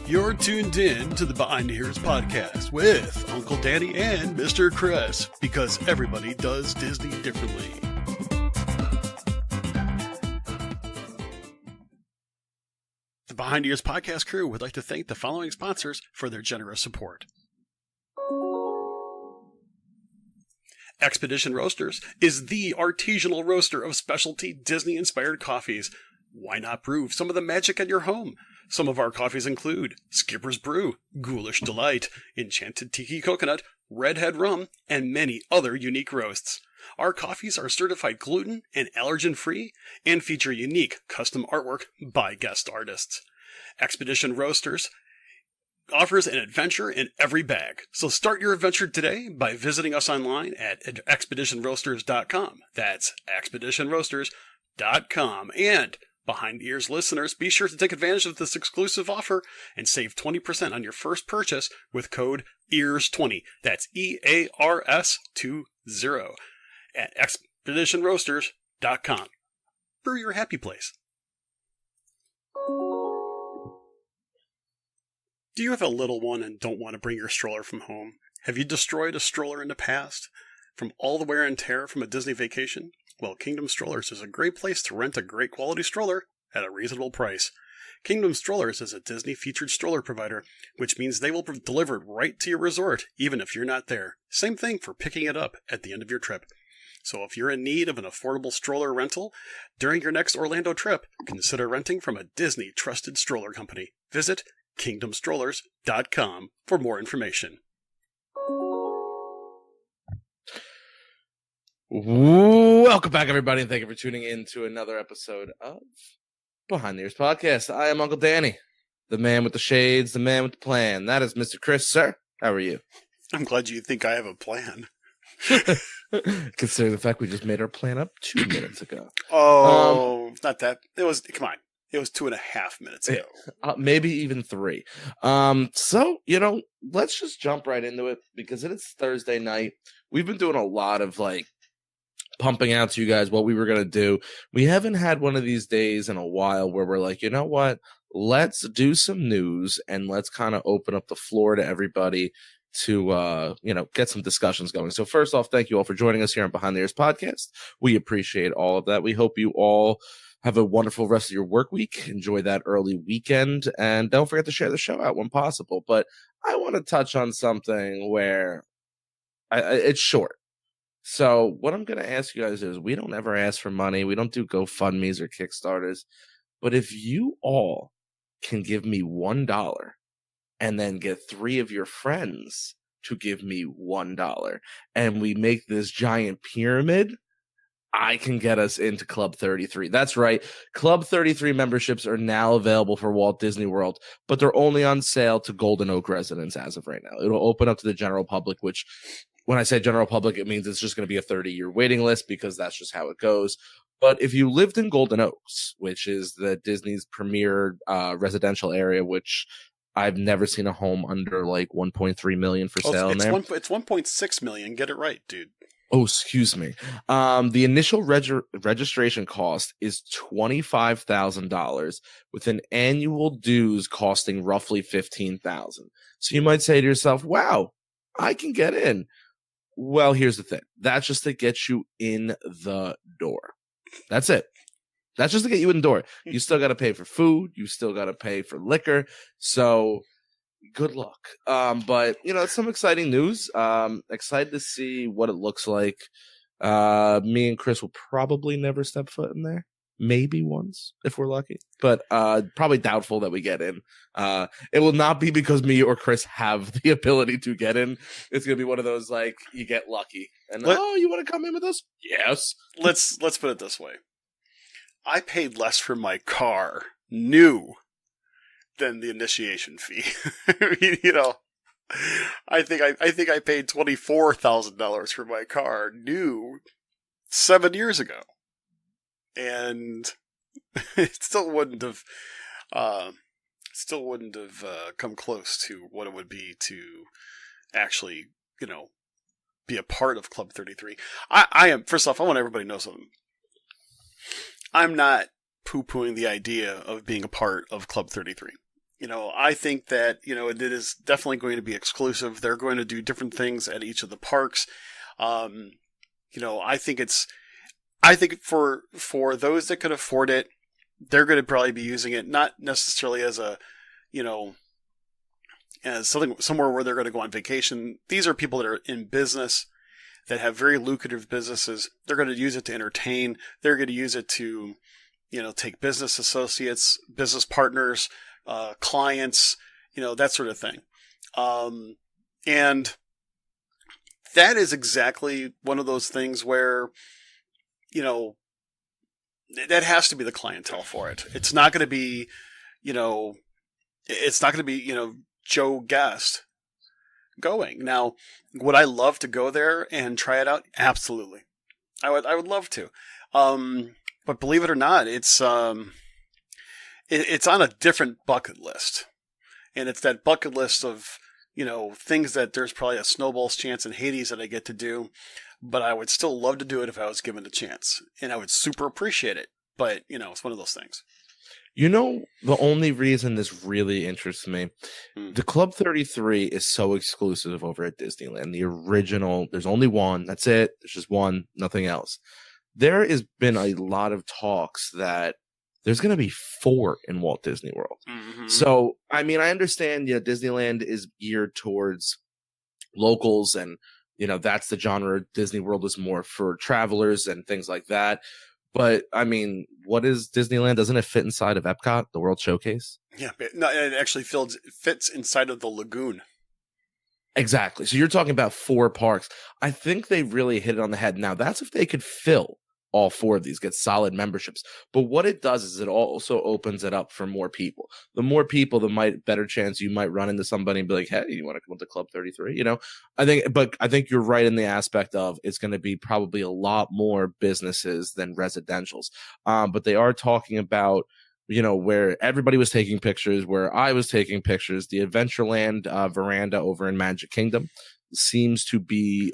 You're tuned in to the Behind the Ears podcast with Uncle Danny and Mr. Chris, because everybody does Disney differently. The Behind the Ears podcast crew would like to thank the following sponsors for their generous support. Expedition Roasters is the artisanal roaster of specialty Disney-inspired coffees. Why not brew some of the magic at your home? Some of our coffees include Skipper's Brew, Ghoulish Delight, Enchanted Tiki Coconut, Redhead Rum, and many other unique roasts. Our coffees are certified gluten and allergen-free and feature unique custom artwork by guest artists. Expedition Roasters offers an adventure in every bag. So start your adventure today by visiting us online at expeditionroasters.com. That's expeditionroasters.com. And Behind the Ears listeners, be sure to take advantage of this exclusive offer and save 20% on your first purchase with code EARS20. That's EARS20 at expeditionroasters.com. Brew your happy place. Do you have a little one and don't want to bring your stroller from home? Have you destroyed a stroller in the past from all the wear and tear from a Disney vacation? Well, Kingdom Strollers is a great place to rent a great quality stroller at a reasonable price. Kingdom Strollers is a Disney-featured stroller provider, which means they will be delivered right to your resort, even if you're not there. Same thing for picking it up at the end of your trip. So if you're in need of an affordable stroller rental during your next Orlando trip, consider renting from a Disney-trusted stroller company. Visit kingdomstrollers.com for more information. Welcome back, everybody, and thank you for tuning in to another episode of Behind the Ears podcast. I am Uncle Danny, the man with the shades, the man with the plan. That is Mr. Chris, sir. How are you? I'm glad you think I have a plan. Considering the fact we just made our plan up 2 minutes ago. Oh, not that. It was 2.5 minutes ago. Maybe even 3. So, let's just jump right into it because it is Thursday night. We've been doing a lot of pumping out to you guys what we were going to do. We haven't had one of these days in a while where we're like, you know what? Let's do some news and let's kind of open up the floor to everybody to, get some discussions going. So first off, thank you all for joining us here on Behind the Ears podcast. We appreciate all of that. We hope you all have a wonderful rest of your work week. Enjoy that early weekend. And don't forget to share the show out when possible. But I want to touch on something where it's short. So what I'm going to ask you guys is, we don't ever ask for money. We don't do GoFundMes or Kickstarters. But if you all can give me $1 and then get 3 of your friends to give me $1 and we make this giant pyramid, I can get us into Club 33. That's right. Club 33 memberships are now available for Walt Disney World, but they're only on sale to Golden Oak residents as of right now. It'll open up to the general public, which when I say general public, it means it's just going to be a 30-year waiting list because that's just how it goes. But if you lived in Golden Oaks, which is the Disney's premier residential area, which I've never seen a home under $1.3 million for sale in there. It's $1.6 million. Get it right, dude. Oh, excuse me. The initial registration cost is $25,000 with an annual dues costing roughly $15,000. So you might say to yourself, wow, I can get in. Well, here's the thing. That's just to get you in the door. That's it. That's just to get you in the door. You still got to pay for food. You still got to pay for liquor. So good luck. But, it's some exciting news. Excited to see what it looks like. Me and Chris will probably never step foot in there. Maybe once, if we're lucky. But probably doubtful that we get in. It will not be because me or Chris have the ability to get in. It's going to be one of those, you get lucky. And, you want to come in with us? Yes. Let's put it this way. I paid less for my car, new, than the initiation fee. I think I paid $24,000 for my car, new, 7 years ago. And it still wouldn't have come close to what it would be to actually, be a part of Club 33. I am, first off, I want everybody to know something. I'm not poo-pooing the idea of being a part of Club 33. I think that, it is definitely going to be exclusive. They're going to do different things at each of the parks. Um, I think for those that could afford it, they're going to probably be using it not necessarily as a, you know, as something somewhere where they're going to go on vacation. These are people that are in business that have very lucrative businesses. They're going to use it to entertain. They're going to use it to, take business associates, business partners, clients, that sort of thing. And that is exactly one of those things where, that has to be the clientele for it. It's not going to be, Joe Guest going. Now, would I love to go there and try it out? Absolutely. I would love to. But believe it or not, it's on a different bucket list. And it's that bucket list of, things that there's probably a snowball's chance in Hades that I get to do. But I would still love to do it if I was given a chance. And I would super appreciate it. But, it's one of those things. The only reason this really interests me, the Club 33 is so exclusive over at Disneyland. The original, there's only one. That's it. There's just one, nothing else. There has been a lot of talks that there's going to be 4 in Walt Disney World. Mm-hmm. So, I understand, Disneyland is geared towards locals and, that's the genre. Disney World is more for travelers and things like that. But, what is Disneyland? Doesn't it fit inside of Epcot, the World Showcase? Yeah, no, it actually fits inside of the lagoon. Exactly. So you're talking about 4 parks. I think they really hit it on the head. Now, that's if they could fill all 4 of these, get solid memberships. But what it does is it also opens it up for more people. The more people, the better chance you might run into somebody and be like, hey, you want to come to Club 33? I think you're right in the aspect of it's going to be probably a lot more businesses than residentials. But they are talking about, where everybody was taking pictures, where I was taking pictures, the Adventureland veranda over in Magic Kingdom seems to be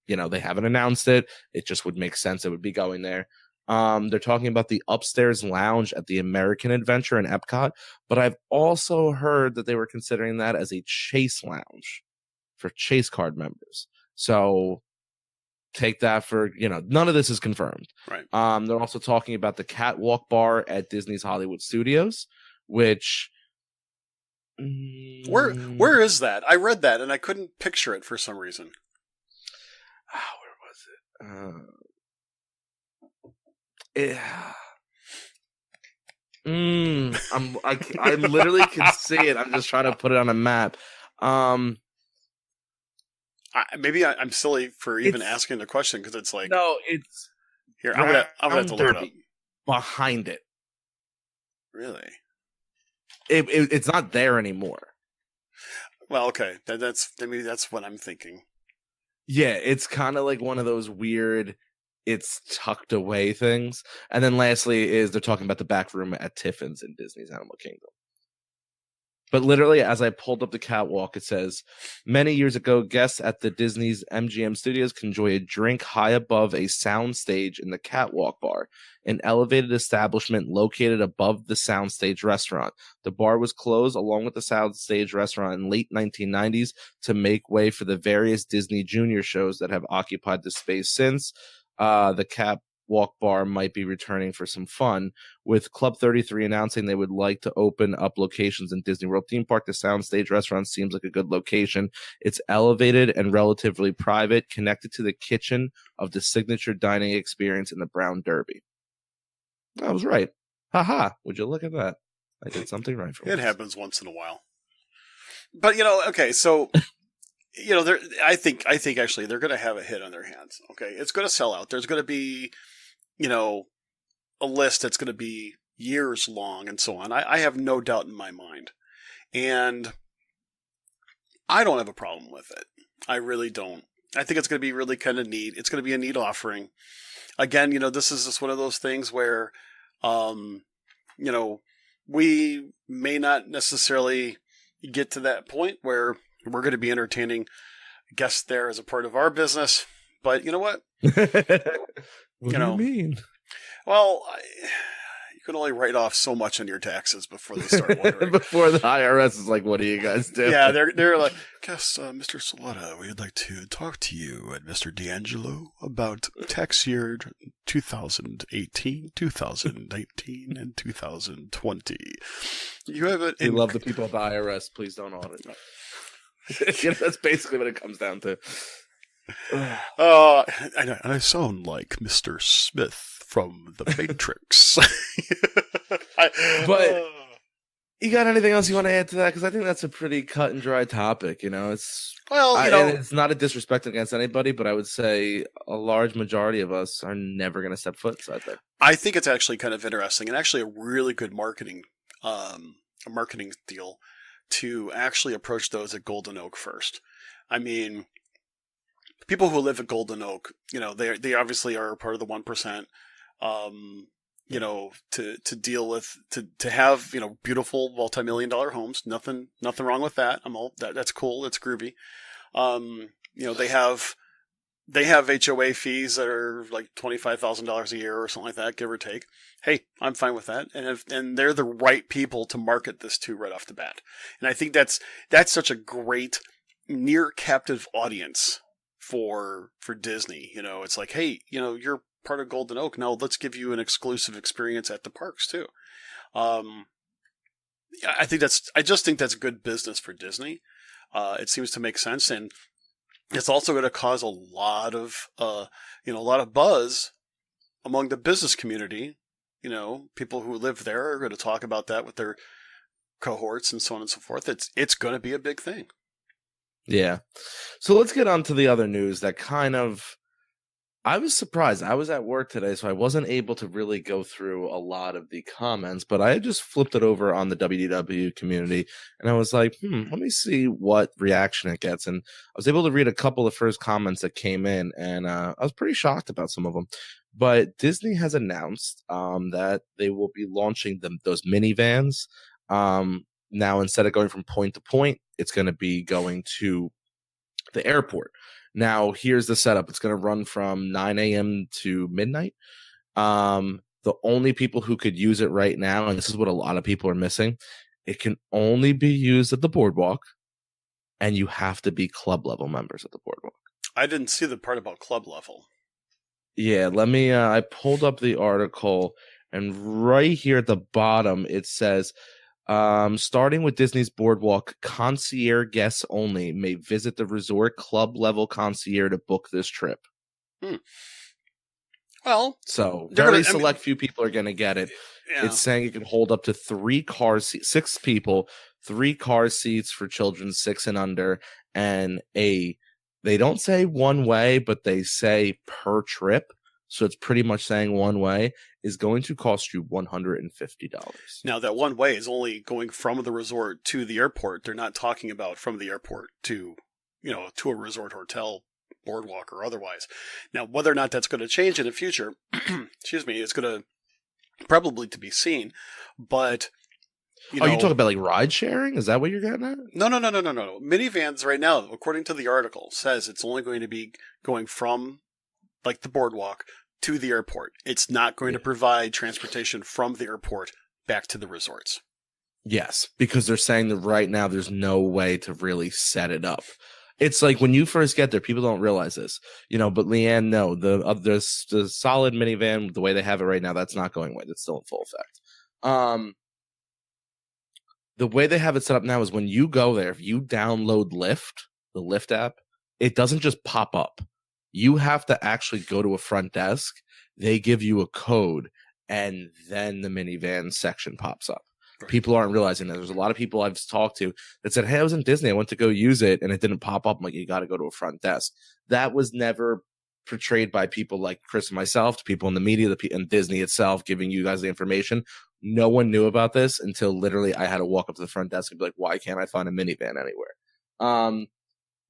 they haven't announced it. It just would make sense. It would be going there. They're talking about the upstairs lounge at the American Adventure in Epcot, but I've also heard that they were considering that as a Chase lounge for Chase card members. So take that for, none of this is confirmed. Right. They're also talking about the Catwalk Bar at Disney's Hollywood Studios, which... Where is that? I read that and I couldn't picture it for some reason. Where was it? I literally can see it. I'm just trying to put it on a map. Maybe I'm silly for even asking the question because it's like it's here. I'm gonna have to look it up. Behind it. Really? It's not there anymore. Well, okay. Maybe that's what I'm thinking. Yeah, it's kind of like one of those weird, it's tucked away things. And then lastly is they're talking about the back room at Tiffin's in Disney's Animal Kingdom. But literally, as I pulled up the catwalk, it says, many years ago, guests at the Disney's MGM Studios can enjoy a drink high above a soundstage in the Catwalk Bar, an elevated establishment located above the soundstage restaurant. The bar was closed along with the soundstage restaurant in late 1990s to make way for the various Disney Junior shows that have occupied the space since. The Catwalk Bar might be returning for some fun, with Club 33 announcing they would like to open up locations in Disney World theme park. The soundstage restaurant seems like a good location. It's elevated and relatively private, connected to the kitchen of the signature dining experience in the Brown Derby. I was right. Haha. Would you look at that? I did something right for it. It happens once in a while. But, okay, so... I think actually they're going to have a hit on their hands. Okay, it's going to sell out. There's going to be, a list that's going to be years long and so on. I have no doubt in my mind, and I don't have a problem with it. I really don't. I think it's going to be really kind of neat. It's going to be a neat offering. Again, this is just one of those things where, we may not necessarily get to that point where we're going to be entertaining guests there as a part of our business. But you know what? What do you mean? Well, can only write off so much on your taxes before they start wondering. Before the IRS is like, what do you guys do? Yeah, they're like, guess, Mr. Saletta, we'd like to talk to you and Mr. D'Angelo about tax year 2018, 2019, and 2020. You have it. We love the people at the IRS. Please don't audit. That's basically what it comes down to. And I sound like Mr. Smith from The Matrix. But you got anything else you want to add to that? Because I think that's a pretty cut and dry topic. It's and it's not a disrespect against anybody, but I would say a large majority of us are never going to step foot inside there. I think it's actually kind of interesting and actually a really good marketing deal to actually approach those at Golden Oak first. I mean, people who live at Golden Oak, they obviously are part of the 1%. To deal with, to have, beautiful multi-million-dollar homes. Nothing wrong with that. That's cool. That's groovy. They have HOA fees that are like $25,000 a year or something like that, give or take. Hey, I'm fine with that. And they're the right people to market this to right off the bat. And I think that's such a great near captive audience for Disney. It's like, hey, you're part of Golden Oak. Now let's give you an exclusive experience at the parks too. I just think that's good business for Disney. It seems to make sense, and it's also going to cause a lot of buzz among the business community. People who live there are going to talk about that with their cohorts and so on and so forth. It's going to be a big thing. Yeah. So let's get on to the other news that I was surprised. I was at work today, so I wasn't able to really go through a lot of the comments, but I just flipped it over on the WDW community, and I was like, let me see what reaction it gets. And I was able to read a couple of first comments that came in, and I was pretty shocked about some of them. But Disney has announced that they will be launching those minivans. Now, instead of going from point to point, it's going to be going to the airport. Now, here's the setup. It's going to run from 9 a.m. to midnight. The only people who could use it right now, and this is what a lot of people are missing, it can only be used at the boardwalk, and you have to be club level members at the boardwalk. I didn't see the part about club level. Yeah, I pulled up the article, and right here at the bottom, it says, starting with Disney's Boardwalk, concierge guests only may visit the resort club level concierge to book this trip. Well, so select few people are going to get it. Yeah. It's saying it can hold up to 6 people, 3 car seats for children 6 and under, and they don't say one way, but they say per trip. So it's pretty much saying one way is going to cost you $150. Now, that one way is only going from the resort to the airport. They're not talking about from the airport to, to a resort hotel, boardwalk, or otherwise. Now, whether or not that's going to change in the future, excuse me, it's going to probably to be seen. But, you talking about like ride sharing? Is that what you're getting at? No. Minivans right now, according to the article, says it's only going to be going from like the boardwalk to the airport. It's not going to provide transportation from the airport back to the resorts. Yes, because they're saying that right now there's no way to really set it up. It's like when you first get there, people don't realize this, but Leanne, no, the solid minivan, the way they have it right now, that's not going away. That's still in full effect. The way they have it set up now is when you go there, if you download Lyft, the Lyft app, it doesn't just pop up. You have to actually go to a front desk. They give you a code, and then the minivan section pops up. Right. People aren't realizing that. There's a lot of people I've talked to that said, hey, I was in Disney. I went to go use it, and it didn't pop up. I'm like, you got to go to a front desk. That was never portrayed by people like Chris and myself, to people in the media, and Disney itself giving you guys the information. No one knew about this until literally I had to walk up to the front desk and be like, why can't I find a minivan anywhere?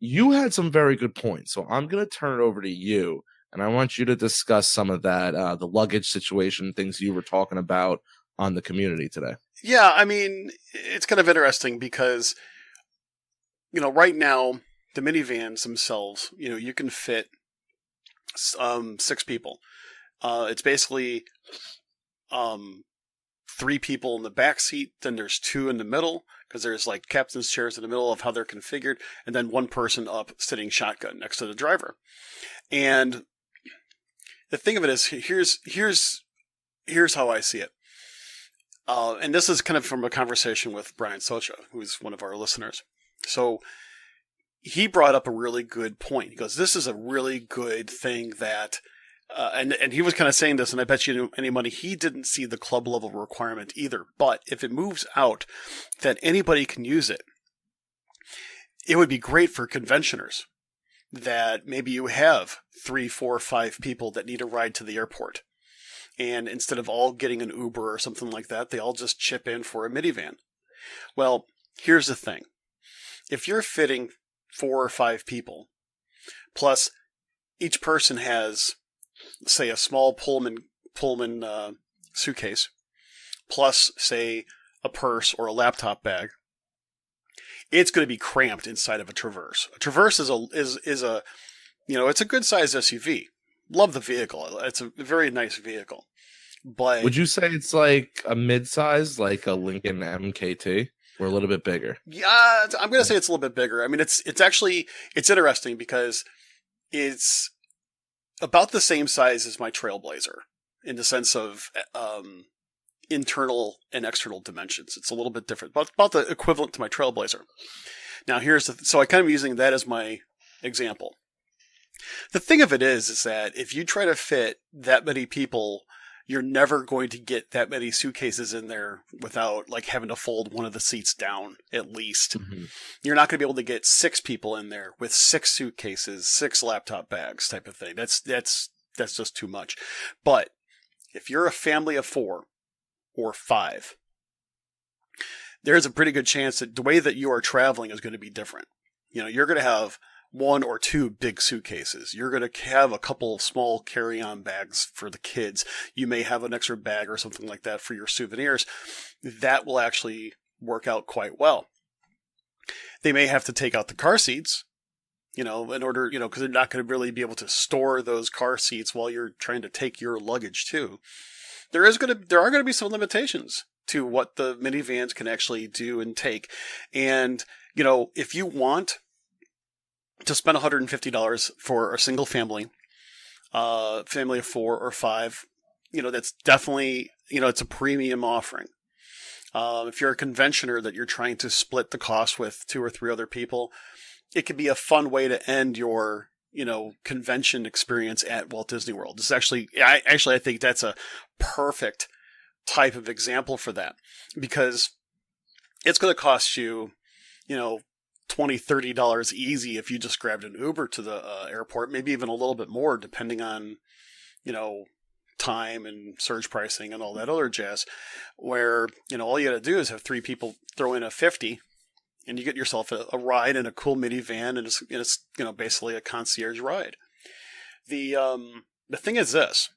You had some very good points, so I'm going to turn it over to you, and I want you to discuss some of that, the luggage situation, things you were talking about on the community today. Yeah, I mean, it's kind of interesting because, right now, the minivans themselves, you can fit 6 people. It's basically 3 people in the back seat, then there's 2 in the middle, because there's like captain's chairs in the middle of how they're configured, and then 1 person up sitting shotgun next to the driver. And the thing of it is, here's how I see it. And this is kind of from a conversation with Brian Socha, who's one of our listeners. So he brought up a really good point. He goes, this is a really good thing that, and he was kind of saying this, and I bet you any money he didn't see the club level requirement either. But if it moves out that anybody can use it, it would be great for conventioners. That maybe you have 3, 4, 5 people that need a ride to the airport. And instead of all getting an Uber or something like that, they all just chip in for a minivan. Well, here's the thing. If you're fitting 4 or 5 people, plus each person has, say, a small Pullman suitcase, plus, say, a purse or a laptop bag, it's going to be cramped inside of a Traverse. A Traverse is a it's a good sized SUV. Love the vehicle. It's a very nice vehicle. But would you say it's like a mid-size, like a Lincoln MKT, or a little bit bigger? Yeah, I'm going to say it's a little bit bigger. I mean, it's interesting because it's about the same size as my Trailblazer in the sense of internal and external dimensions. It's a little bit different, but about the equivalent to my Trailblazer. Now, so I kind of using that as my example. The thing of it is that if you try to fit that many people, you're never going to get that many suitcases in there without like having to fold one of the seats down at least. Mm-hmm. You're not going to be able to get 6 people in there with 6 suitcases, 6 laptop bags type of thing. That's just too much. But if you're a family of 4 or 5, there's a pretty good chance that the way that you are traveling is going to be different. You're going to have 1 or 2 big suitcases. You're going to have a couple small carry-on bags for the kids. You may have an extra bag or something like that for your souvenirs. That will actually work out quite well. They may have to take out the car seats, in order, because they're not going to really be able to store those car seats while you're trying to take your luggage too. There are going to be some limitations to what the minivans can actually do and take. And, if you want to spend $150 for a single family of 4 or 5, that's definitely, it's a premium offering. If you're a conventioner that you're trying to split the cost with 2 or 3 other people, it could be a fun way to end your, convention experience at Walt Disney World. This is I think that's a perfect type of example for that, because it's going to cost you, $20-$30 easy if you just grabbed an Uber to the airport, maybe even a little bit more depending on, time and surge pricing and all that other jazz, where, all you got to do is have 3 people throw in a 50 and you get yourself a ride in a cool minivan, and it's basically a concierge ride. The thing is this,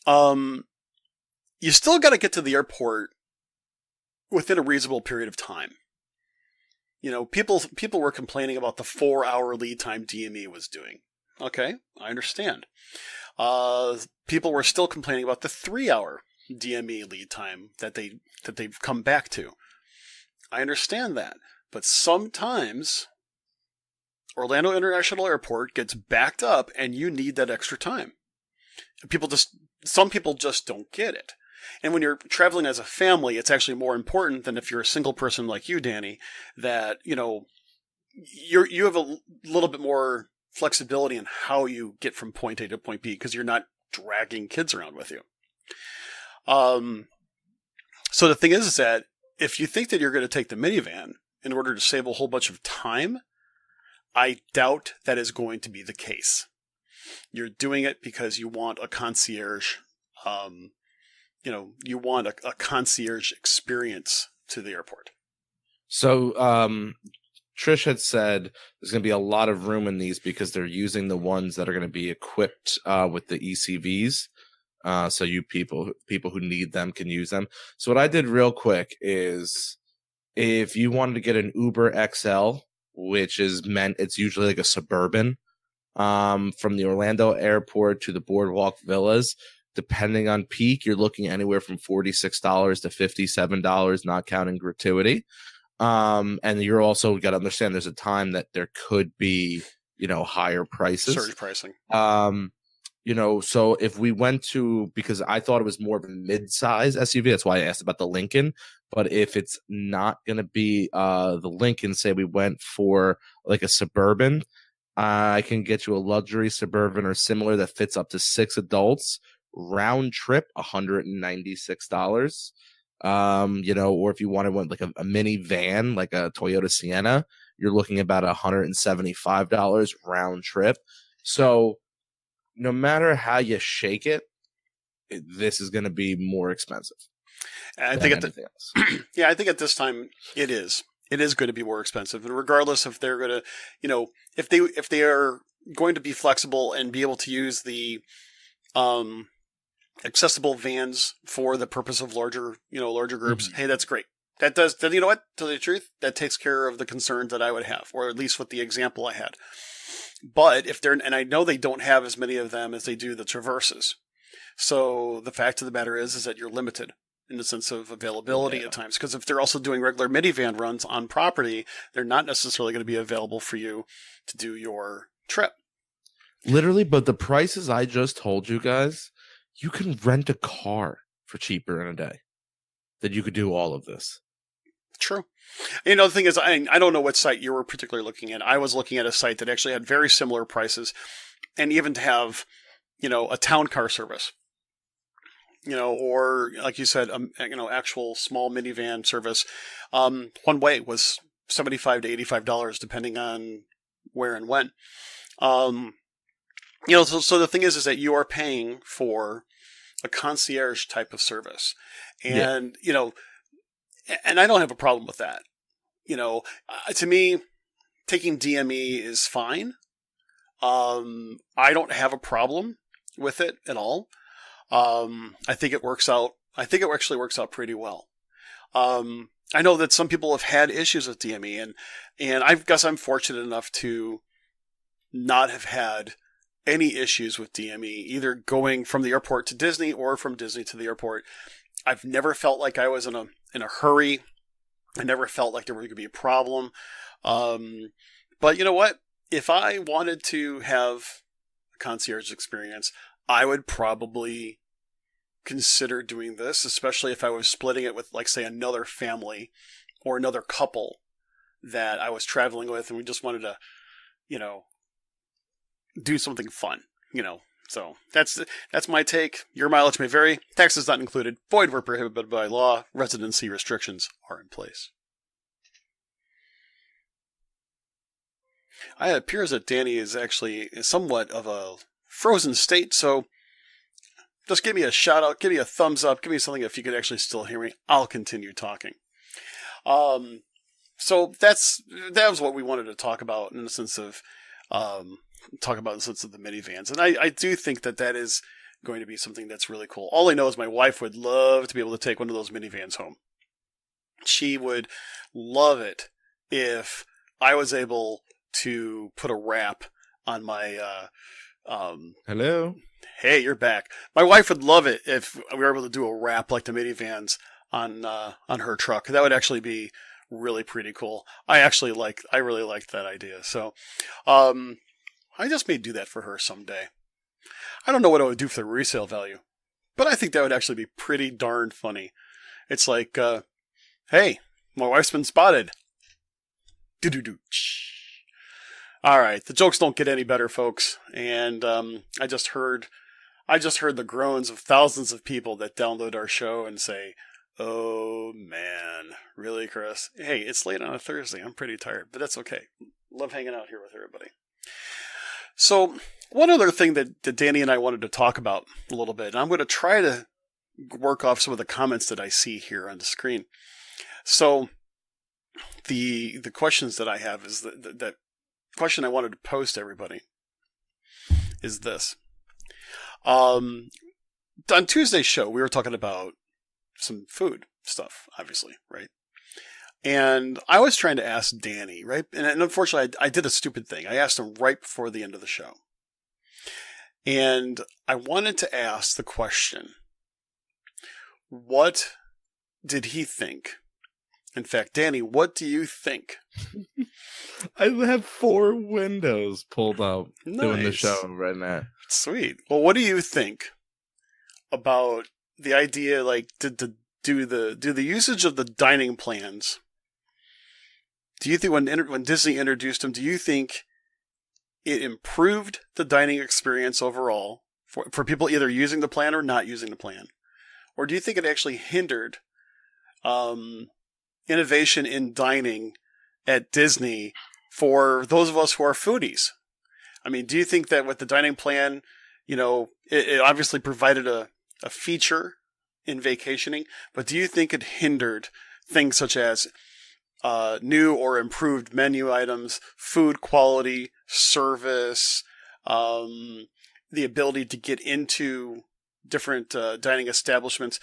you still got to get to the airport within a reasonable period of time. People were complaining about the 4-hour lead time DME was doing. Okay, I understand. People were still complaining about the 3-hour DME lead time that they've come back to. I understand that, but sometimes Orlando International Airport gets backed up, and you need that extra time. Some people just don't get it. And when you're traveling as a family, it's actually more important than if you're a single person like you, Danny, that, you have a little bit more flexibility in how you get from point A to point B, because you're not dragging kids around with you. So the thing is that if you think that you're going to take the minivan in order to save a whole bunch of time, I doubt that is going to be the case. You're doing it because you want a concierge, you want a concierge experience to the airport. So, Trish had said there's going to be a lot of room in these because they're using the ones that are going to be equipped with the ECVs. So you people who need them can use them. So what I did real quick is, if you wanted to get an Uber XL, which is it's usually like a Suburban, from the Orlando airport to the Boardwalk Villas, depending on peak, you're looking anywhere from $46 to $57, not counting gratuity. And you're also got to understand there's a time that there could be, higher prices. Surge pricing. So if we went to, because I thought it was more of a mid-size SUV, that's why I asked about the Lincoln. But if it's not going to be the Lincoln, say we went for like a Suburban, I can get you a luxury Suburban or similar that fits up to 6 adults, round trip, $196. Or if you wanted one like a mini van, like a Toyota Sienna, you're looking about $175 round trip. So no matter how you shake it, this is going to be more expensive. I think I think at this time it is. It is going to be more expensive, and regardless if they're going to, if they are going to be flexible and be able to use the accessible vans for the purpose of larger groups, hey, that's great. That does, you know what? To tell you the truth, that takes care of the concerns that I would have, or at least with the example I had. But if they're, and I know they don't have as many of them as they do the Traverses. So the fact of the matter is that you're limited in the sense of availability at times. Because if they're also doing regular minivan runs on property, they're not necessarily going to be available for you to do your trip. Literally, but the prices I just told you guys, you can rent a car for cheaper in a day that you could do all of this. True. The thing is, I don't know what site you were particularly looking at. I was looking at a site that actually had very similar prices, and even to have, a town car service, or like you said, actual small minivan service. One way was $75 to $85, depending on where and when. So the thing is that you are paying for a concierge type of service, and and I don't have a problem with that. To me, taking DME is fine. I don't have a problem with it at all. I think it works out. I think it actually works out pretty well. I know that some people have had issues with DME, and I guess I'm fortunate enough to not have had any issues with DME, either going from the airport to Disney or from Disney to the airport. I've never felt like I was in a hurry. I never felt like there was going to be a problem. But you know what? If I wanted to have a concierge experience, I would probably consider doing this, especially if I was splitting it with, like, say, another family or another couple that I was traveling with, and we just wanted to, do something fun, So that's my take. Your mileage may vary. Taxes not included. Void where prohibited by law. Residency restrictions are in place. It appears that Danny is actually somewhat of a frozen state, so just give me a shout out, give me a thumbs up, give me something if you could actually still hear me. I'll continue talking. So that was what we wanted to talk about in the sense of the minivans. And I do think that is going to be something that's really cool. All I know is my wife would love to be able to take one of those minivans home. She would love it if I was able to put a wrap on my, hello. Hey, you're back. My wife would love it if we were able to do a wrap like the minivans on her truck. That would actually be really pretty cool. I really liked that idea. So, I just may do that for her someday. I don't know what it would do for the resale value, but I think that would actually be pretty darn funny. It's like, hey, my wife's been spotted. Do-do-do. All right, the jokes don't get any better, folks. And I just heard the groans of thousands of people that download our show and say, "Oh man, really, Chris? Hey, it's late on a Thursday. I'm pretty tired, but that's okay. Love hanging out here with everybody." So, one other thing that Danny and I wanted to talk about a little bit, and I'm going to try to work off some of the comments that I see here on the screen. So, the questions that I have is that question I wanted to pose to everybody is this. On Tuesday's show, we were talking about some food stuff, obviously, right? And I was trying to ask Danny, right? And unfortunately, I did a stupid thing. I asked him right before the end of the show. And I wanted to ask the question, what did he think? In fact, Danny, what do you think? I have 4 windows pulled up doing the Nice. show right now. Sweet. Well, what do you think about the idea, like, to do the usage of the dining plans? Do you think when Disney introduced them, do you think it improved the dining experience overall for people either using the plan or not using the plan? Or do you think it actually hindered innovation in dining at Disney for those of us who are foodies? I mean, do you think that with the dining plan, it obviously provided a feature in vacationing, but do you think it hindered things such as new or improved menu items, food quality, service, the ability to get into different dining establishments?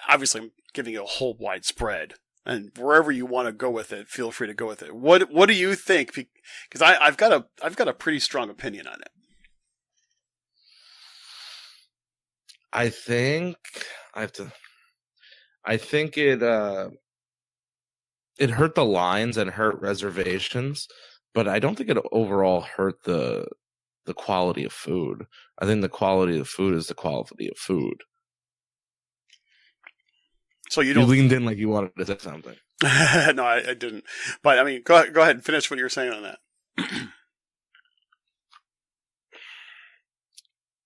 Obviously, I'm giving you a whole wide spread, and wherever you want to go with it, feel free to go with it. What do you think? Because I've got a pretty strong opinion on it. I think it hurt the lines and hurt reservations, but I don't think it overall hurt the quality of food. I think the quality of food is the quality of food. So you leaned in like you wanted to say something. No, I didn't. But I mean, go ahead and finish what you were saying on that.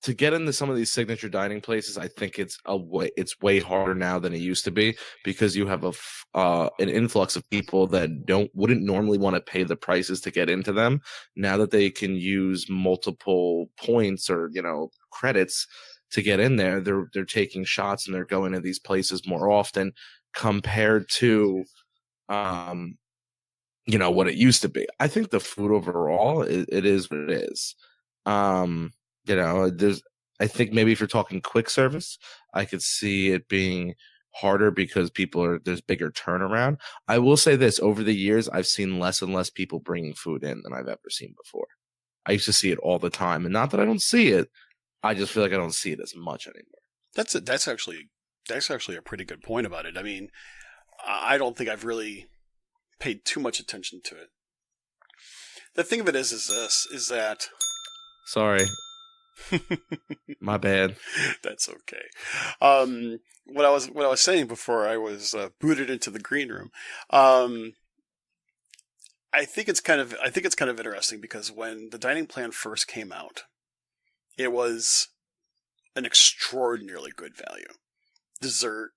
To get into some of these signature dining places, I think it's way harder now than it used to be, because you have an influx of people that wouldn't normally want to pay the prices to get into them. Now that they can use multiple points or credits to get in there, they're taking shots and they're going to these places more often compared to what it used to be. I think the food overall, it is what it is. I think maybe if you're talking quick service, I could see it being harder because there's bigger turnaround. I will say this, over the years, I've seen less and less people bringing food in than I've ever seen before. I used to see it all the time, and not that I don't see it, I just feel like I don't see it as much anymore. That's actually a pretty good point about it. I mean, I don't think I've really paid too much attention to it. The thing of it is that sorry. My bad. That's okay. What I was saying before I was booted into the green room, I think it's kind of interesting because when the dining plan first came out, it was an extraordinarily good value. Dessert,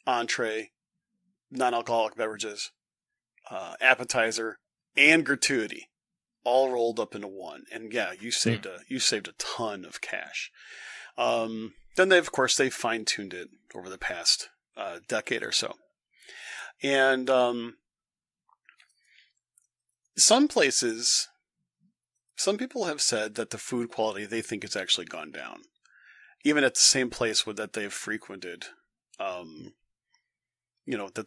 entree, non-alcoholic beverages, appetizer, and gratuity, all rolled up into one. And yeah, you saved a ton of cash. Then they fine-tuned it over the past decade or so. And some places, some people have said that the food quality, they think, it's actually gone down. Even at the same place that they have frequented, that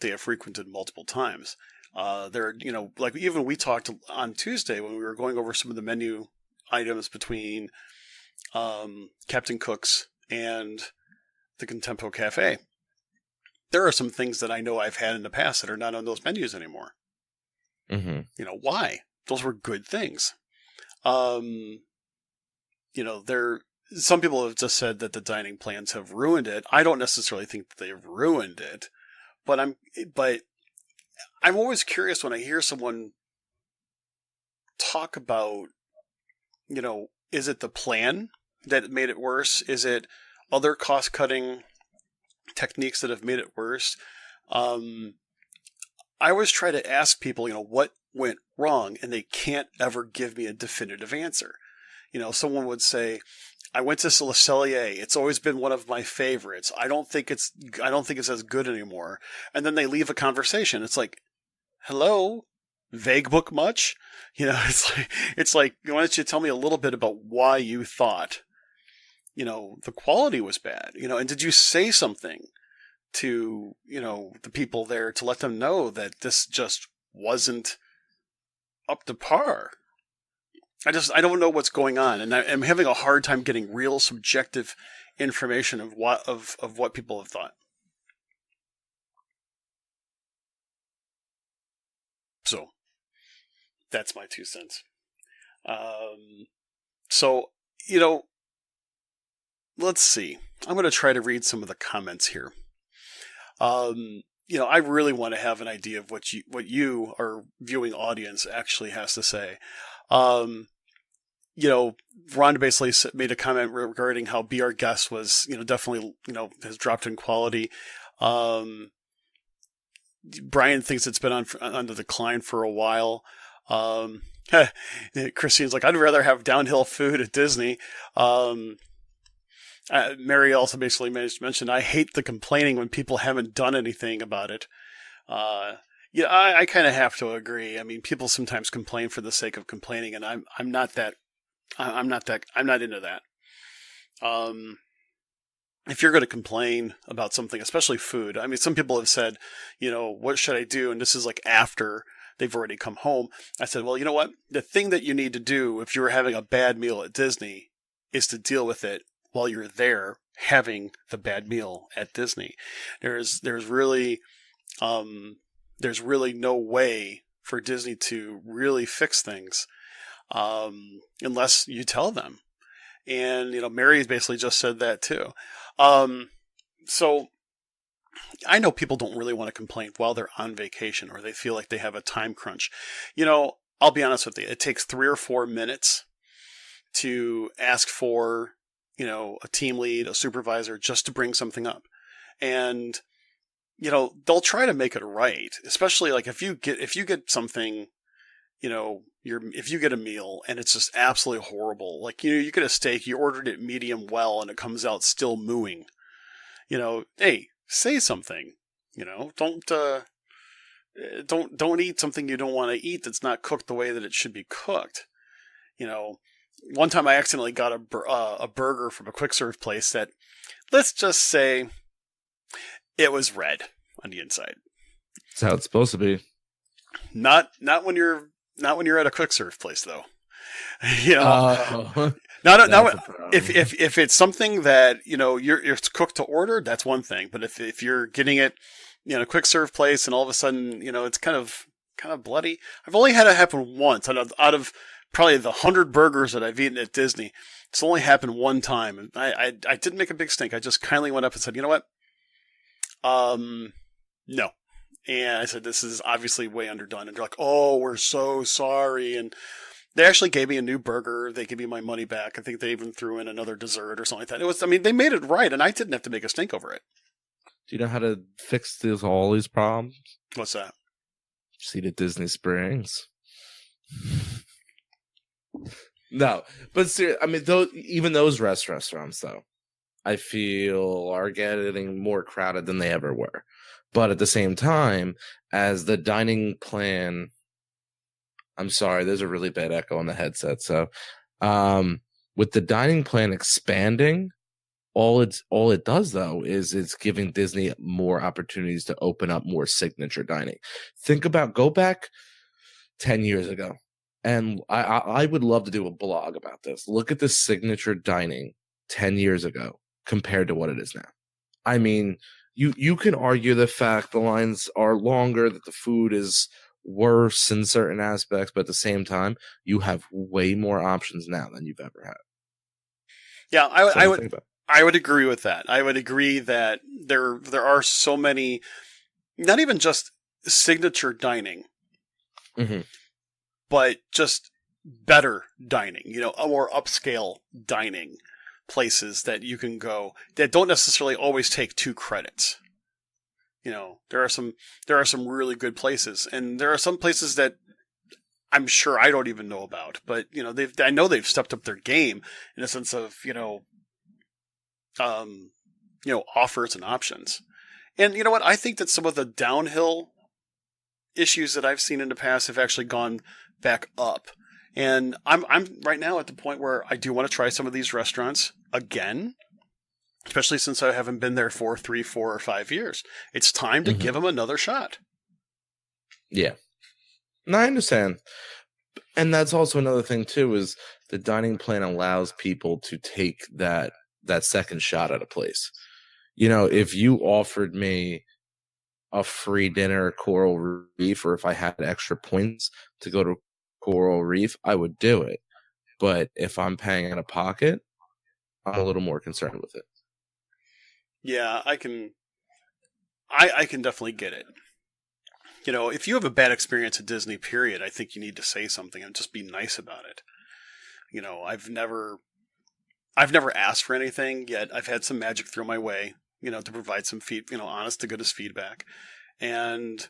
they have frequented multiple times. Like even we talked on Tuesday when we were going over some of the menu items between Captain Cook's and the Contempo Cafe. There are some things that I know I've had in the past that are not on those menus anymore. Mm-hmm. Why? Those were good things. Some people have just said that the dining plans have ruined it. I don't necessarily think that they've ruined it, but I'm always curious when I hear someone talk about, is it the plan that made it worse? Is it other cost-cutting techniques that have made it worse? I always try to ask people, what went wrong, and they can't ever give me a definitive answer. Someone would say, I went to Le Cellier. It's always been one of my favorites. I don't think it's as good anymore. And then they leave a conversation. It's like, hello, vague book much? It's like, why don't you tell me a little bit about why you thought, the quality was bad, and did you say something to, the people there to let them know that this just wasn't up to par? I don't know what's going on, and I'm having a hard time getting real subjective information of what people have thought. So that's my 2 cents. So, let's see. I'm going to try to read some of the comments here. I really want to have an idea of what you, our viewing audience, actually has to say. Ron basically made a comment regarding how Be Our Guest was, definitely, has dropped in quality. Brian thinks it's been on the decline for a while. Christine's like, I'd rather have downhill food at Disney. Mary also basically mentioned, I hate the complaining when people haven't done anything about it. I kind of have to agree. I mean, people sometimes complain for the sake of complaining, and I'm not into that. If you're going to complain about something, especially food, I mean, some people have said, what should I do? And this is like after they've already come home. I said, well, you know what? The thing that you need to do if you're having a bad meal at Disney is to deal with it while you're there having the bad meal at Disney. There's really no way for Disney to really fix things unless you tell them. And, Mary basically just said that too. So I know people don't really want to complain while they're on vacation or they feel like they have a time crunch. I'll be honest with you. It takes 3 or 4 minutes to ask for, a team lead, a supervisor, just to bring something up. And, they'll try to make it right, especially like if you get something, if you get a meal and it's just absolutely horrible, like, you get a steak, you ordered it medium well and it comes out still mooing, hey, say something, don't eat something you don't want to eat that's not cooked the way that it should be cooked. One time I accidentally got a burger from a quick serve place that, let's just say, it was red on the inside. That's how it's supposed to be. Not when you're at a quick serve place, though. If it's something that it's cooked to order, that's one thing. But if you're getting it, a quick serve place, and all of a sudden it's kind of bloody. I've only had it happen once out of probably the 100 burgers that I've eaten at Disney. It's only happened one time, and I didn't make a big stink. I just kindly went up and said, you know what? No. And I said, this is obviously way underdone. And they're like, oh, we're so sorry. And they actually gave me a new burger. They gave me my money back. I think they even threw in another dessert or something like that. They made it right, and I didn't have to make a stink over it. Do you know how to fix all these problems? What's that? See at Disney Springs. No, but seriously, even those restaurants, though, I feel are getting more crowded than they ever were. But at the same time, as the dining plan, I'm sorry, there's a really bad echo on the headset. So, with the dining plan expanding, all it does though is it's giving Disney more opportunities to open up more signature dining. Go back 10 years ago, and I would love to do a blog about this. Look at the signature dining 10 years ago compared to what it is now. I mean, you can argue the fact the lines are longer, that the food is worse in certain aspects, but at the same time, you have way more options now than you've ever had. Yeah, I would agree with that. I would agree that there are so many, not even just signature dining, mm-hmm. but just better dining, or upscale dining places that you can go that don't necessarily always take 2 credits. There are some really good places, and there are some places that I'm sure I don't even know about, but I know they've stepped up their game in a sense of offers and options. And you know what? I think that some of the downhill issues that I've seen in the past have actually gone back up. And I'm right now at the point where I do want to try some of these restaurants again, especially since I haven't been there for 3, 4, or 5 years. It's time to give them another shot. Yeah. No, I understand. And that's also another thing too, is the dining plan allows people to take that second shot at a place. If you offered me a free dinner at Coral Reef, or if I had extra points to go to Coral Reef, I would do it. But if I'm paying out of pocket, I'm a little more concerned with it. Yeah, I can definitely get it. If you have a bad experience at Disney, period, I think you need to say something and just be nice about it. I've never asked for anything, yet I've had some magic thrown my way, to provide some honest to goodness feedback. And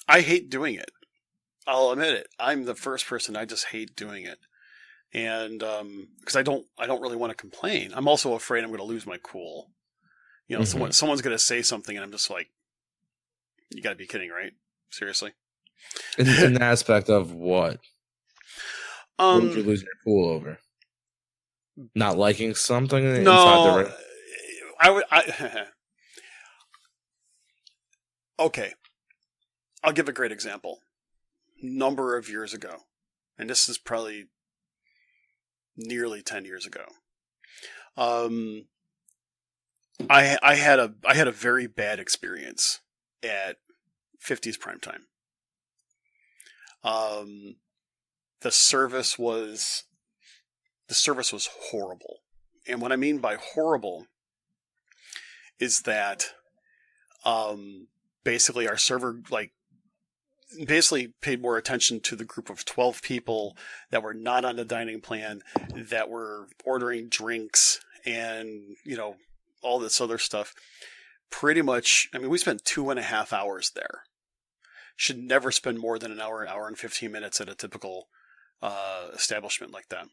I hate doing it. I'll admit it. I'm the first person. I just hate doing it. And, because I don't really want to complain. I'm also afraid I'm going to lose my cool. Someone's going to say something and I'm just like, you got to be kidding, right? Seriously. In the aspect of what? What would you lose your cool over? Not liking something inside the ring? Okay. I'll give a great example. Number of years ago, and this is probably nearly 10 years ago. I had a very bad experience at 50s Primetime. The service was horrible. And what I mean by horrible is that basically our server basically paid more attention to the group of 12 people that were not on the dining plan, that were ordering drinks and, all this other stuff. Pretty much, we spent 2.5 hours there. Should never spend more than an hour and 15 minutes at a typical establishment like that.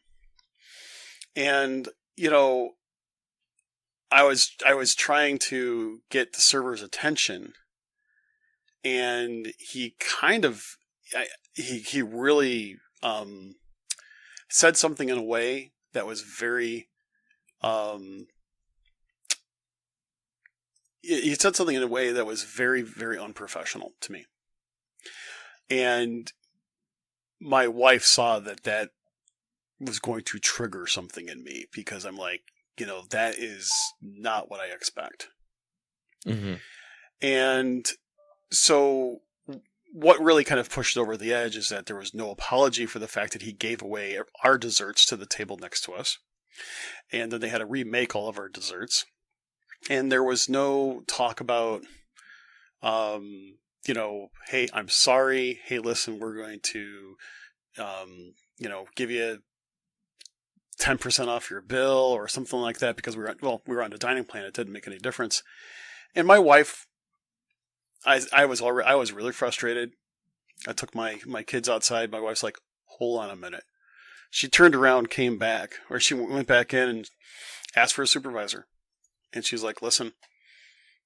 And, I was trying to get the server's attention, and he kind of, he really said something in a way that was very, he said something in a way that was very, very unprofessional to me. And my wife saw that was going to trigger something in me, because I'm like, that is not what I expect. Mm-hmm. And so what really kind of pushed it over the edge is that there was no apology for the fact that he gave away our desserts to the table next to us. And then they had to remake all of our desserts. And there was no talk about, hey, I'm sorry. Hey, listen, we're going to, give you 10% off your bill or something like that, because we were on the dining plan. It didn't make any difference. And my wife, I was really frustrated. I took my kids outside. My wife's like, hold on a minute. She turned around, came back, or she went back in and asked for a supervisor. And she's like, listen,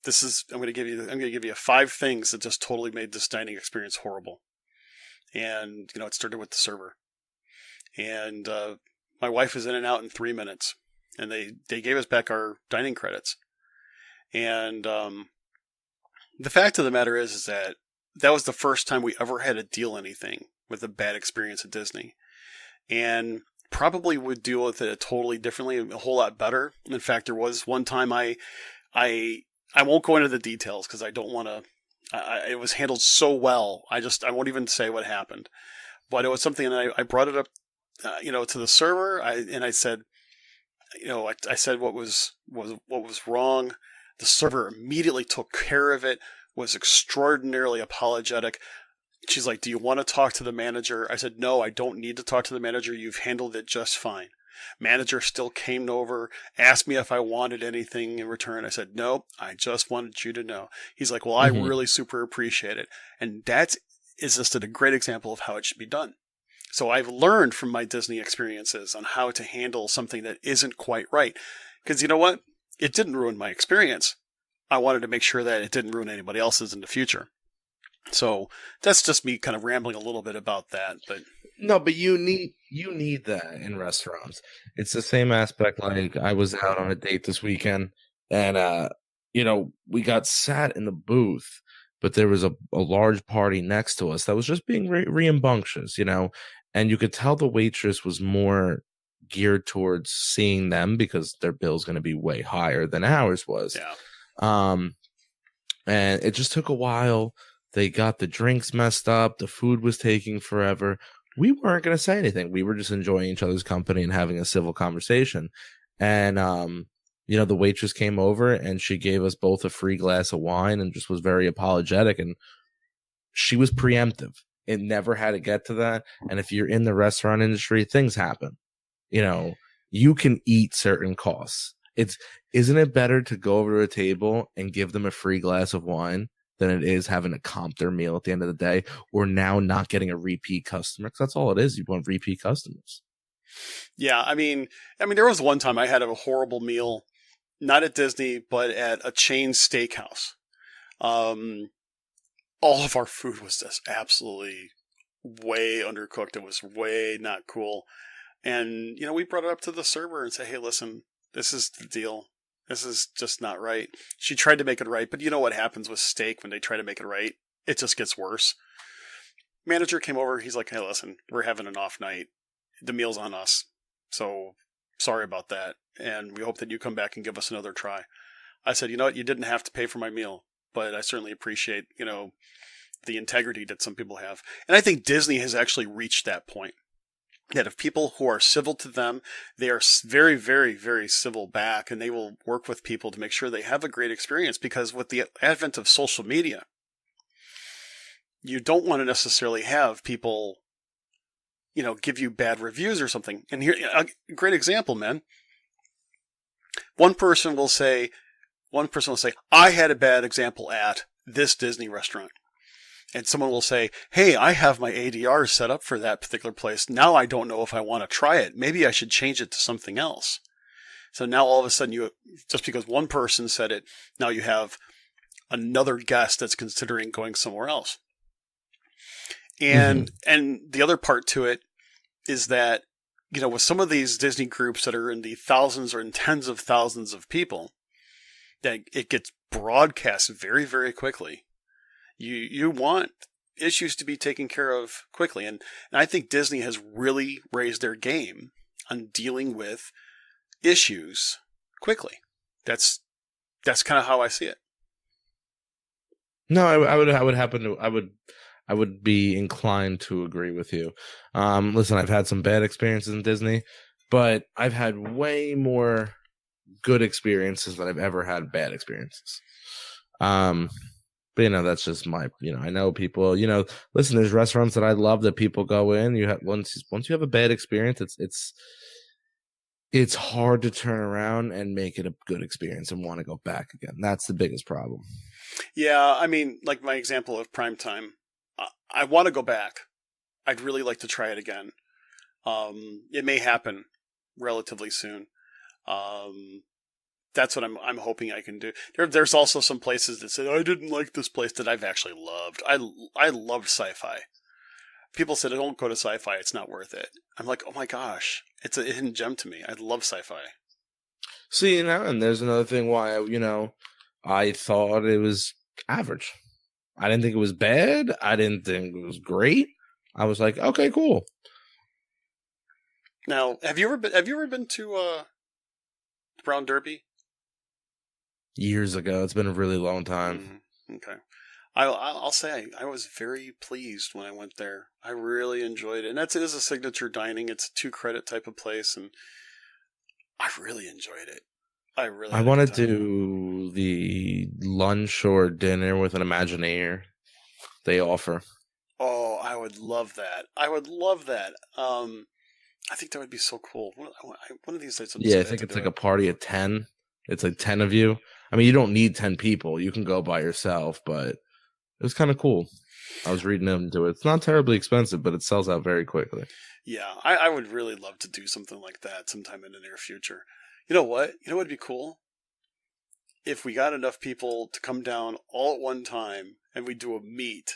I'm going to give you 5 things that just totally made this dining experience horrible. And, it started with the server. And, my wife is in and out in 3 minutes, and they gave us back our dining credits. And, the fact of the matter is that was the first time we ever had to deal anything with a bad experience at Disney. And probably would deal with it totally differently, a whole lot better. In fact, there was one time I won't go into the details because I don't want to. It was handled so well. I won't even say what happened, but it was something that I brought it up, to the server. I said, I said what was wrong. The server immediately took care of it. Was extraordinarily apologetic. She's like, do you want to talk to the manager? I said, no, I don't need to talk to the manager. You've handled it just fine. Manager still came over, asked me if I wanted anything in return. I said, no, I just wanted you to know. He's like, well, I really super appreciate it. And that is just a great example of how it should be done. So I've learned from my Disney experiences on how to handle something that isn't quite right. Because you know what? It didn't ruin my experience. I wanted to make sure that it didn't ruin anybody else's in the future. So that's just me kind of rambling a little bit about that, but no, but you need that in restaurants. It's the same aspect. Like, I was out on a date this weekend, and we got sat in the booth but there was a large party next to us that was just being rambunctious, you know, and you could tell the waitress was more geared towards seeing them because their bill's going to be way higher than ours was. Yeah. And it just took a while. They got the drinks messed up. The food was taking forever. We weren't going to say anything. We were just enjoying each other's company and having a civil conversation. And, you know, the waitress came over and she gave us both a free glass of wine and just was very apologetic. And she was preemptive. It never had to get to that. And if you're in the restaurant industry, things happen. You know, you can eat certain costs. Isn't it better to go over to a table and give them a free glass of wine than it is having to comp their meal at the end of the day, or now not getting a repeat customer? Because that's all it is. You want repeat customers. Yeah, I mean, there was one time I had a horrible meal, not at Disney, but at a chain steakhouse. All of our food was just absolutely way undercooked. It was way not cool. And, you know, we brought it up to the server and said, hey, listen, this is the deal. This is just not right. She tried to make it right, but you know what happens with steak when they try to make it right? It just gets worse. Manager came over. He's like, hey, listen, we're having an off night. The meal's on us. So sorry about that. And we hope that you come back and give us another try. I said, you know what? You didn't have to pay for my meal, but I certainly appreciate, you know, the integrity that some people have. And I think Disney has actually reached that point. That if people who are civil to them, they are very, very, very civil back, and they will work with people to make sure they have a great experience. Because with the advent of social media, you don't want to necessarily have people, you know, give you bad reviews or something. And here, a great example, man. One person will say, I had a bad example at this Disney restaurant. And someone will say, hey, I have my ADR set up for that particular place. Now I don't know if I want to try it. Maybe I should change it to something else. So now all of a sudden, just because one person said it, now you have another guest that's considering going somewhere else. And the other part to it is that, you know, with some of these Disney groups that are in the thousands or in tens of thousands of people, that it gets broadcast very, very quickly. You want issues to be taken care of quickly. And I think Disney has really raised their game on dealing with issues quickly. That's kind of how I see it. No, I would be inclined to agree with you. Listen, I've had some bad experiences in Disney, but I've had way more good experiences than I've ever had bad experiences. But, you know, that's just my, you know, I know people, you know, listen, there's restaurants that I love that people go in. You have once you have a bad experience, it's hard to turn around and make it a good experience and want to go back again. That's the biggest problem. Yeah, I mean, like my example of Primetime, I want to go back. I'd really like to try it again. It may happen relatively soon. That's what I'm hoping I can do. There's also some places that said, I didn't like this place that I've actually loved. I loved Sci-Fi. People said, don't go to Sci-Fi, it's not worth it. I'm like, oh my gosh, it's a hidden gem to me. I love Sci-Fi. See, you know, and there's another thing why, you know, I thought it was average. I didn't think it was bad. I didn't think it was great. I was like, okay, cool. Now, have you ever been to Brown Derby? Years ago. It's been a really long time. Mm-hmm. Okay. I'll say I was very pleased when I went there. I really enjoyed it. And it is a signature dining. It's a 2-credit type of place, and I really enjoyed it. I want to do the lunch or dinner with an Imagineer they offer. Oh, I would love that. I think that would be so cool. One of these days. Yeah, I think it's like a party of 10. It's like 10 of you. I mean, you don't need 10 people. You can go by yourself, but it was kind of cool. I was reading into it. It's not terribly expensive, but it sells out very quickly. Yeah, I would really love to do something like that sometime in the near future. You know what? You know what would be cool? If we got enough people to come down all at one time and we do a meet,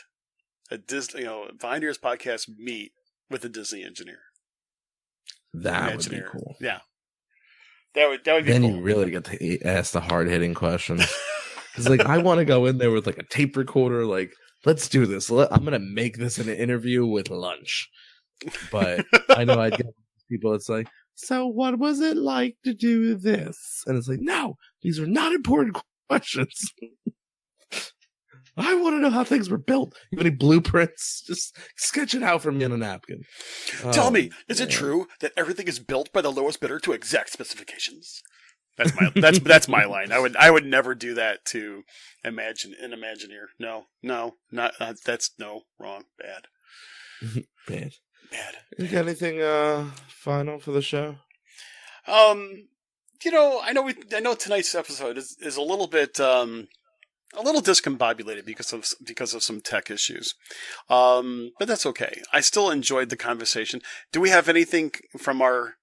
a Disney, Behind Ears podcast meet with a Disney engineer. That would be cool. Yeah. That would be then cool. You really get to ask the hard-hitting questions. It's like, I want to go in there with like a tape recorder. Like, let's do this. I'm going to make this an interview with lunch. But I know I'd get people. It's like, so what was it like to do this? And it's like, no, these are not important questions. I want to know how things were built. You have any blueprints? Just sketch it out for me on a napkin. Tell me, is it true that everything is built by the lowest bidder to exact specifications? That's my line. I would never do that to an Imagineer. No, not that's no wrong. Bad. Bad. Bad. You got anything final for the show? I know tonight's episode is a little bit a little discombobulated because of some tech issues. But that's okay. I still enjoyed the conversation. Do we have anything from our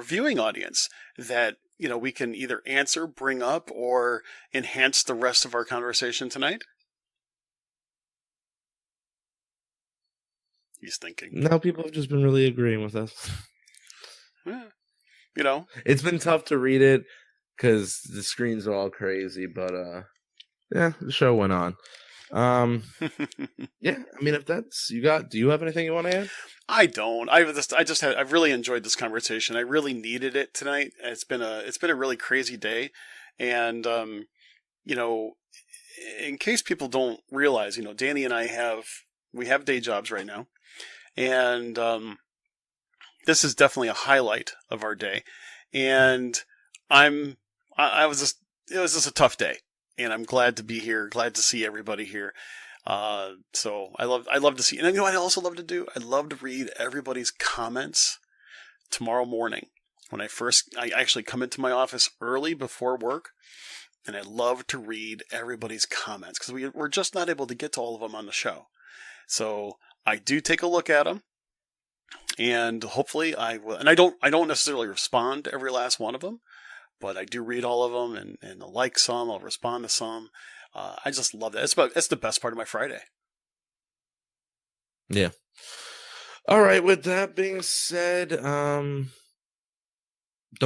viewing audience that we can either answer, bring up, or enhance the rest of our conversation tonight? He's thinking. No, people have just been really agreeing with us. Yeah. It's been tough to read it because the screens are all crazy, but yeah, the show went on. Yeah, I mean, if that's do you have anything you want to add? I don't. I've really enjoyed this conversation. I really needed it tonight. It's been a really crazy day, and in case people don't realize, Danny and I have day jobs right now, and this is definitely a highlight of our day, and it was just a tough day. And I'm glad to be here, glad to see everybody here. So I love to see, and you know what I also love to do? I love to read everybody's comments tomorrow morning. When I actually come into my office early before work, and I love to read everybody's comments because we're just not able to get to all of them on the show. So I do take a look at them, and hopefully I will. And I don't necessarily respond to every last one of them, but I do read all of them, and I'll like some, I'll respond to some. I just love that. It's the best part of my Friday. Yeah. All right. With that being said, don't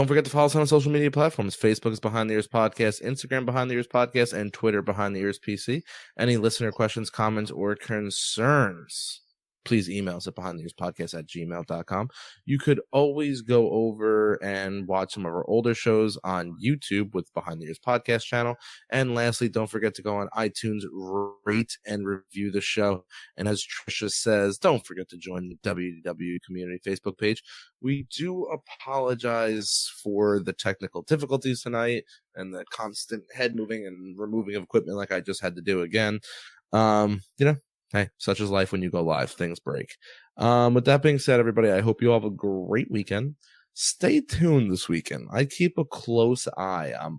forget to follow us on social media platforms. Facebook is Behind the Ears Podcast, Instagram Behind the Ears Podcast, and Twitter Behind the Ears PC. Any listener questions, comments, or concerns, please email us at behindtheearspodcast@gmail.com. You could always go over and watch some of our older shows on YouTube with Behind the Ears Podcast channel. And lastly, don't forget to go on iTunes, rate and review the show. And as Trisha says, don't forget to join the WDW Community Facebook page. We do apologize for the technical difficulties tonight and the constant head moving and removing of equipment like I just had to do again. Hey, such is life when you go live. Things break. With that being said, everybody, I hope you all have a great weekend. Stay tuned this weekend. I keep a close eye on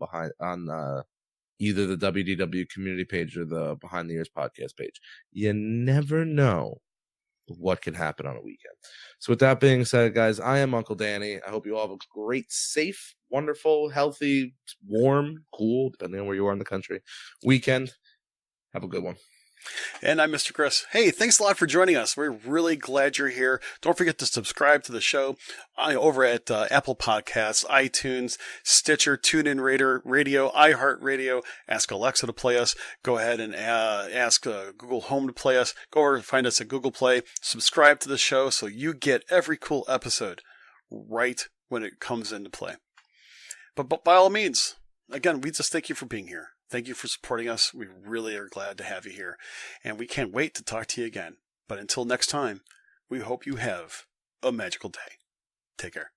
either the WDW community page or the Behind the Ears podcast page. You never know what could happen on a weekend. So with that being said, guys, I am Uncle Danny. I hope you all have a great, safe, wonderful, healthy, warm, cool, depending on where you are in the country, weekend. Have a good one. And I'm Mr. Chris. Hey, thanks a lot for joining us. We're really glad you're here. Don't forget to subscribe to the show over at Apple Podcasts, iTunes, Stitcher, TuneIn Radio, iHeartRadio. Ask Alexa to play us. Go ahead and ask Google Home to play us. Go over and find us at Google Play. Subscribe to the show so you get every cool episode right when it comes into play. But by all means, again, we just thank you for being here. Thank you for supporting us. We really are glad to have you here. And we can't wait to talk to you again. But until next time, we hope you have a magical day. Take care.